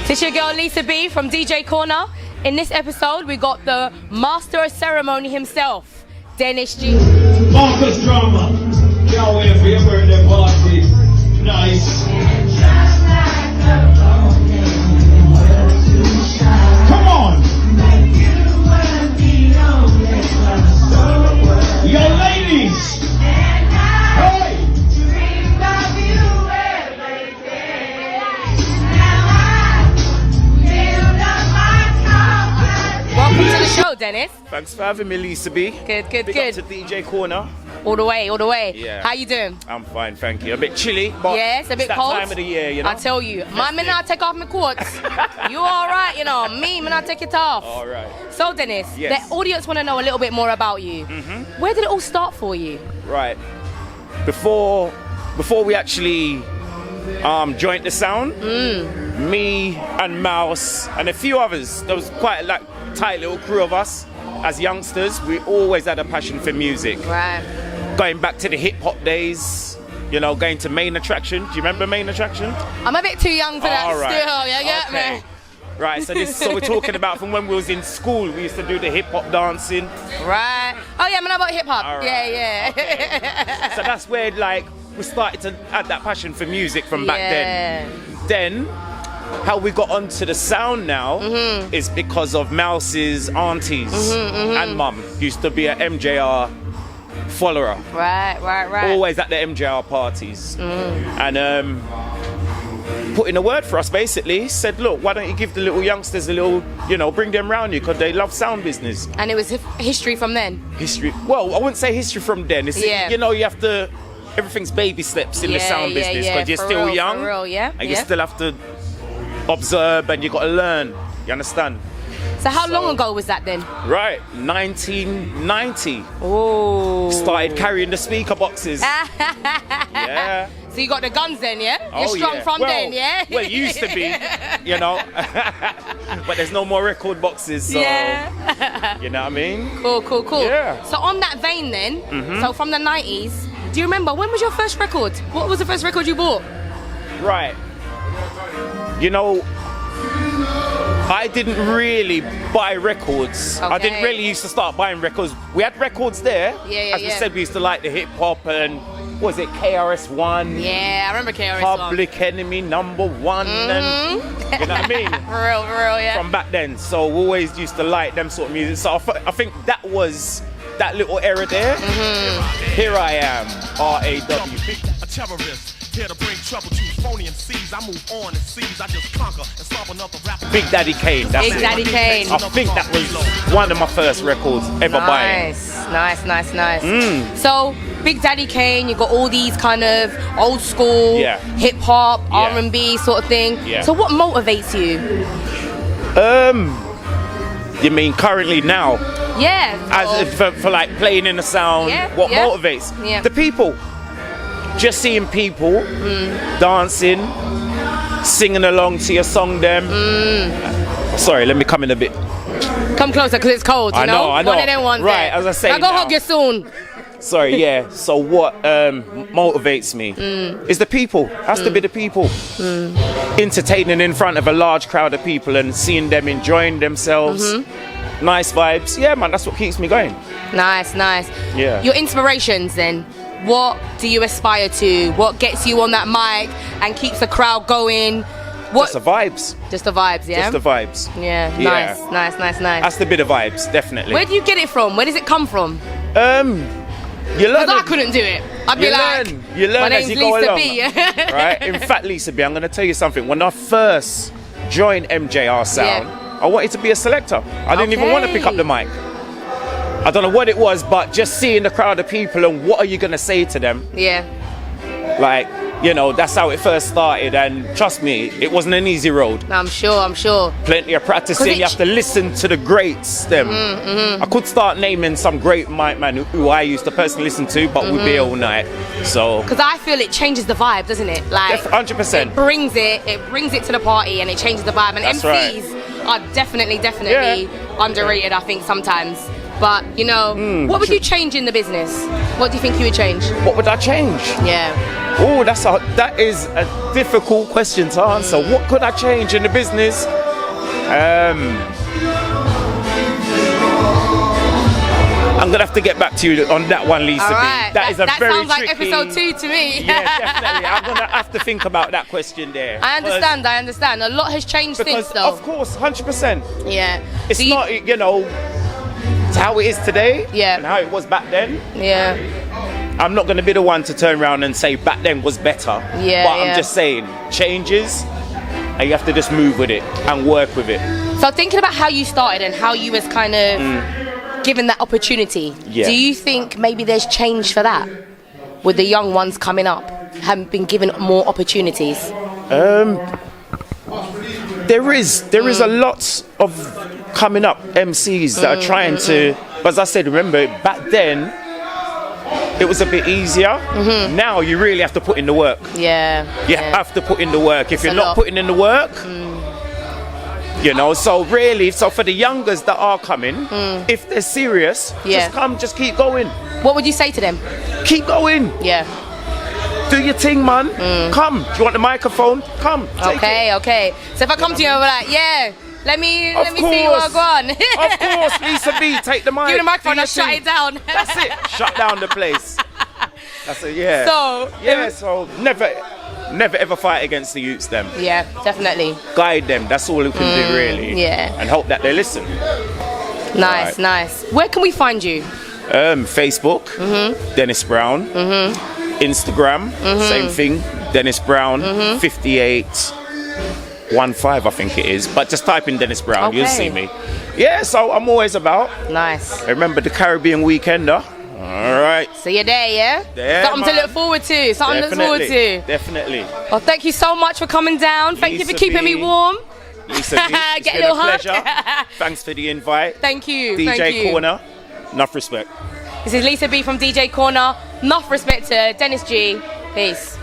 This is your girl Lisa B from DJ Corner. In this episode, we got the master of ceremony himself, Dennis G. Marcus Drama, can't wait for your birthday party. Nice. Come on. Yo, ladies. Hey. Welcome to the show, Dennis. Thanks for having me, Lisa B. Good. Big up to DJ Corner. All the way. Yeah. How you doing? I'm fine, thank you. A bit chilly, but yeah, it's a bit that cold. time of the year, you know. I tell you, my man, I take off my coats. You all right, you know? Me, man, I take it off. All right. So, Dennis, Yes. the audience want to know a little bit more about you. Where did it all start for you? Right. Before we actually joined the sound, me and Mouse and a few others, there was quite a tight little crew of us. As youngsters, we always had a passion for music. Right. Going back to the hip hop days, you know, going to Main Attraction. Do you remember Main Attraction? I'm a bit too young for that All right. still, you get me? Right, so we're talking about from when we was in school, we used to do the hip hop dancing. Right. Oh yeah, man, about hip hop. All right. Yeah. Okay. So that's where we started to have that passion for music from back then. Then, how we got onto the sound now is because of Mouse's aunties and mum used to be an MJR follower. Right. Always at the MJR parties. And put in a word for us basically, said, look, why don't you give the little youngsters a little, bring them round you because they love sound business. And it was history from then? History, well, I wouldn't say history from then. It's, you have to, everything's baby steps in the sound business because you're still young. For real, and you still have to observe and you got to learn. You understand? So how long ago was that then? Right, 1990. Oh. Started carrying the speaker boxes. Yeah. So you got the guns then, yeah? You're Oh, strong yeah. from then, yeah? Well, it used to be, but there's no more record boxes, so, you know what I mean? Cool. Yeah. So on that vein then, so from the 90s, do you remember, when was your first record? What was the first record you bought? Right. I didn't really buy records. I didn't really used to start buying records. We had records there. As we said, we used to like the hip hop and, what was it, KRS-One? Yeah, I remember KRS-One. Public Enemy #1 and, you know what I mean? For real, yeah. From back then. So we always used to like them sort of music. So I think that was that little era there. Here I am, R.A.W. A terrorist. Here to bring trouble to phony MCs. I move on and seize. I just conquer and solve another rapper. Big Daddy Kane. That's Big Daddy Kane. I think that was one of my first records ever buying. Nice. So Big Daddy Kane, you got all these kind of old school hip hop, R&B sort of thing. Yeah. So what motivates you? You mean currently now? Yeah. As for like playing in the sound, what motivates? Yeah. The people. Just seeing people dancing, singing along to your song them. Sorry, let me come in a bit. Come closer because it's cold, you know? I know. One of them ones right, there. as I say I'll go hug you soon. Sorry, yeah. So what motivates me is the people. Has to be the people. Entertaining in front of a large crowd of people and seeing them enjoying themselves. Nice vibes. Yeah, man, that's what keeps me going. Nice. Yeah. Your inspirations then? What do you aspire to? What gets you on that mic and keeps the crowd going? Just the vibes. Just the vibes, yeah? Just the vibes. Yeah, nice. That's the bit of vibes, definitely. Where do you get it from? Where does it come from? You learn. Because I couldn't do it. I'd be like, you learn my as name's you go Lisa along. B. Right? In fact, Lisa B, I'm going to tell you something. When I first joined MJR Sound, I wanted to be a selector. I didn't even want to pick up the mic. I don't know what it was, but just seeing the crowd of people and what are you going to say to them? Yeah. Like, that's how it first started. And trust me, it wasn't an easy road. I'm sure. Plenty of practicing. You have to listen to the greats. I could start naming some great mic man who I used to personally listen to, but we'd be here all night. So. Because I feel it changes the vibe, doesn't it? Like 100%. It brings it to the party and it changes the vibe. And That's MCs are definitely underrated, I think, sometimes. But, you know, what would you change in the business? What do you think you would change? What would I change? Yeah. Oh, that is a difficult question to answer. What could I change in the business? I'm gonna have to get back to you on that one, Lisa. All right. That is a that very sounds like tricky... episode 2 to me. Yeah, definitely. I'm gonna have to think about that question there. I understand. A lot has changed since, though. Of course, 100%. Yeah. It's not, you know, it's how it is today. Yeah. And how it was back then. Yeah. I'm not gonna be the one to turn around and say back then was better. Yeah. But I'm just saying, changes, and you have to just move with it and work with it. So thinking about how you started and how you was kind of given that opportunity, do you think maybe there's change for that with the young ones coming up, haven't been given more opportunities? There is a lot of coming up MCs that are trying to, as I said, remember back then it was a bit easier. Now you really have to put in the work. Yeah. You have to put in the work. If you're not putting in the work, you know, so really, so for the youngers that are coming, if they're serious, just keep going. What would you say to them? Keep going. Yeah. Do your thing, man. Come. Do you want the microphone? Come. Okay. So if I come to you and we're like, yeah, let me see what I got. Of course, Lisa B, take the mic. Give me the microphone and shut it down. That's it. Shut down the place. That's it, yeah. So so never ever fight against the youths them. Yeah, definitely. Guide them, that's all we can do really. Yeah. And hope that they listen. Nice. Where can we find you? Facebook, Dennis Brown. Instagram, same thing, Dennis Brown, 5815 I think it is. But just type in Dennis Brown, you'll see me. Yeah, so I'm always about. Nice. Remember the Caribbean Weekender. All right. So you're there, yeah? There, something to look forward to. Definitely. Well, thank you so much for coming down. Thank you for keeping me warm. Lisa B, it's Get been a little pleasure. Thanks for the invite. Thank you. DJ Corner, enough respect. This is Lisa B from DJ Corner. Enough respect to Dennis G. Peace.